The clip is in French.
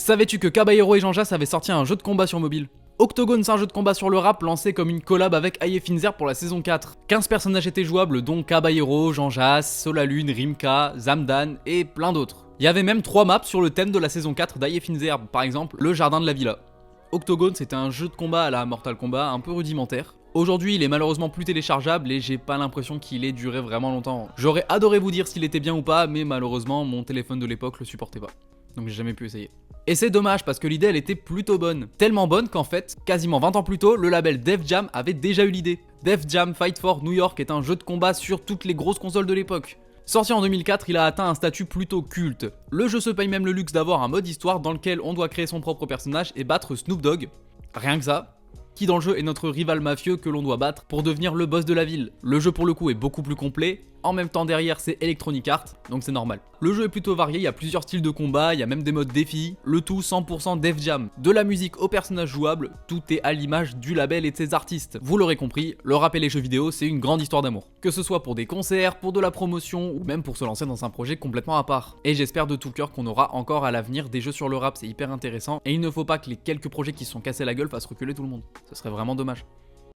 Savais-tu que Caballero et Jean-Jas avaient sorti un jeu de combat sur mobile? Octogone, c'est un jeu de combat sur le rap lancé comme une collab avec Aye Finzer pour la saison 4. 15 personnages étaient jouables dont Caballero, Jean-Jas, Solalune, Rimka, Zamdan et plein d'autres. Il y avait même 3 maps sur le thème de la saison 4 d'Aye Finzer, par exemple le jardin de la villa. Octogone, c'était un jeu de combat à la Mortal Kombat un peu rudimentaire. Aujourd'hui, il est malheureusement plus téléchargeable et j'ai pas l'impression qu'il ait duré vraiment longtemps. J'aurais adoré vous dire s'il était bien ou pas, mais malheureusement, mon téléphone de l'époque le supportait pas. Donc j'ai jamais pu essayer. Et c'est dommage parce que l'idée elle était plutôt bonne. Tellement bonne qu'en fait, quasiment 20 ans plus tôt, le label Def Jam avait déjà eu l'idée. Def Jam Fight for New York est un jeu de combat sur toutes les grosses consoles de l'époque. Sorti en 2004, il a atteint un statut plutôt culte. Le jeu se paye même le luxe d'avoir un mode histoire dans lequel on doit créer son propre personnage et battre Snoop Dogg. Rien que ça. Qui dans le jeu est notre rival mafieux que l'on doit battre pour devenir le boss de la ville. Le jeu pour le coup est beaucoup plus complet, en même temps derrière c'est Electronic Arts, donc c'est normal. Le jeu est plutôt varié, il y a plusieurs styles de combat, il y a même des modes défis, le tout 100% Def Jam. De la musique aux personnages jouables, tout est à l'image du label et de ses artistes. Vous l'aurez compris, le rap et les jeux vidéo c'est une grande histoire d'amour. Que ce soit pour des concerts, pour de la promotion, ou même pour se lancer dans un projet complètement à part. Et j'espère de tout cœur qu'on aura encore à l'avenir des jeux sur le rap, c'est hyper intéressant, et il ne faut pas que les quelques projets qui se sont cassés la gueule fassent reculer tout le monde. Ce serait vraiment dommage.